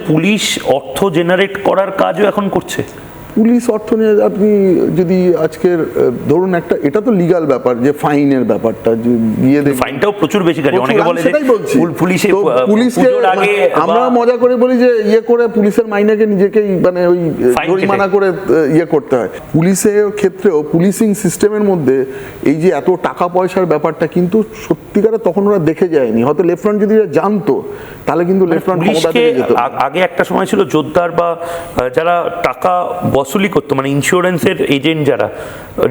Police অর্থ generate করার কাজও এখন করছে। পুলিশ অর্থ নিয়ে আপনি যদি আজকের ধরুন একটা, এটা তো লিগ্যাল ব্যাপার যে ফাইনের ব্যাপারটা, যে গিয়ে ফাইনটাও প্রচুর বেশি কাটে। অনেকে বলে সেটাই বলছি, পুলিশকে আমরা মজা করে বলি যে ইয়ে করে পুলিশের মাইনেকে নিজেকেই মানে ওই জরিমানা করে ইয়ে করতে হয়। পুলিশের ক্ষেত্রেও পুলিশিং সিস্টেমের মধ্যে এই যে এত টাকা পয়সার ব্যাপারটা কিন্তু সত্যিকারে তখন ওরা দেখে যায়নি। হয়তো লেফটেন্যান্ট যদি জানতো তাহলে কিন্তু লেফটেন্যান্ট ক্ষমতা পেয়ে যেত। আগে একটা সময় ছিল জোরদার বা যারা টাকা বসুলি করতো, মানে ইন্স্যুরেন্সের এজেন্ট, যারা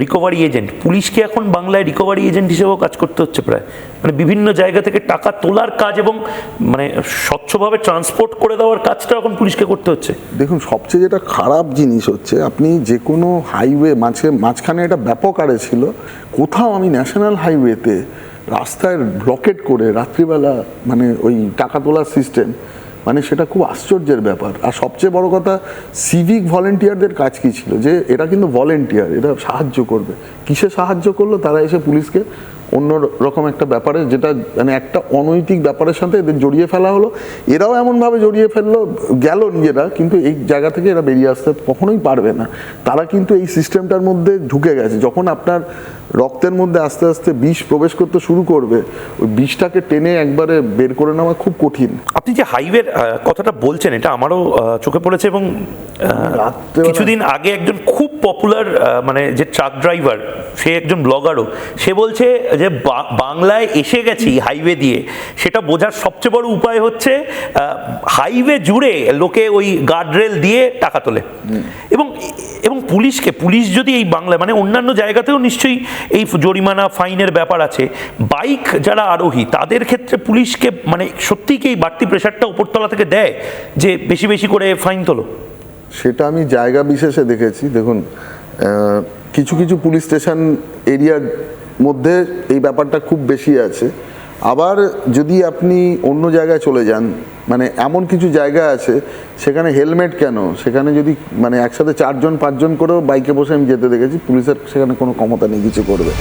রিকভারি এজেন্ট, পুলিশকে এখন বাংলায় রিকভারি এজেন্ট হিসেবেও কাজ করতে হচ্ছে প্রায়। মানে বিভিন্ন জায়গা থেকে টাকা তোলার কাজ এবং মানে স্বচ্ছভাবে ট্রান্সপোর্ট করে দেওয়ার কাজটা এখন পুলিশকে করতে হচ্ছে। দেখুন, সবচেয়ে যেটা খারাপ জিনিস হচ্ছে, আপনি যে কোনো হাইওয়ে মাঝখানে এটা ব্যাপক আরে ছিল, কোথাও আমি ন্যাশনাল হাইওয়েতে রাস্তায় রকেট করে রাত্রিবেলা মানে ওই টাকা তোলার সিস্টেম, মানে সেটা খুব আশ্চর্যের ব্যাপার। আর সবচেয়ে বড় কথা, সিভিক ভলেন্টিয়ারদের কাজ কী ছিল, যে এরা কিন্তু ভলেন্টিয়ার, এরা সাহায্য করবে। কিসে সাহায্য করলো? তারা এসে পুলিশকে অন্য রকম একটা ব্যাপারে, যেটা মানে একটা অনৈতিক ব্যাপারের সাথে এদের জড়িয়ে ফেলা হলো, এরাও এমনভাবে জড়িয়ে ফেললো গেল নিজেরা, কিন্তু এই জায়গা থেকে এরা বেরিয়ে আসতে কখনোই পারবে না। তারা কিন্তু এই সিস্টেমটার মধ্যে ঢুকে গেছে। যখন আপনার রক্তের মধ্যে আস্তে আস্তে বিষ প্রবেশ করতে শুরু করবে, ওই বিষটাকে টেনে একবারে বের করে নেওয়া খুব কঠিন। আপনি যে হাইওয়ের কথাটা বলছেন, এটা আমারও চোখে পড়েছে। এবং কিছুদিন আগে একজন খুব পপুলার মানে যে ট্রাক ড্রাইভার, সে একজন ব্লগারও, সে বলছে যে বাংলায় এসে গেছি হাইওয়ে দিয়ে, সেটা বোঝার সবচেয়ে বড় উপায় হচ্ছে হাইওয়ে জুড়ে লোকে ওই গার্ডরেল দিয়ে টাকা তোলে। এবং পুলিশ যদি এই বাংলায়, মানে অন্যান্য জায়গাতেও নিশ্চয়ই এই জরিমানা ফাইনের ব্যাপার আছে, বাইক যারা আরোহী তাদের ক্ষেত্রে পুলিশকে মানে সত্যিই কি এই বাড়তি প্রেশারটা উপরতলা থেকে দেয় যে বেশি বেশি করে ফাইন তোলো? সেটা আমি জায়গা বিশেষে দেখেছি। দেখুন, কিছু কিছু পুলিশ স্টেশন এরিয়ার মধ্যে এই ব্যাপারটা খুব বেশি আছে। আবার যদি আপনি অন্য জায়গায় চলে যান, মানে এমন কিছু জায়গা আছে সেখানে হেলমেট কেন, সেখানে যদি মানে একসাথে 4-5 জন করেও বাইকে বসে আমি যেতে দেখেছি, পুলিশের সেখানে কোনো ক্ষমতা নেই কিছু করবে।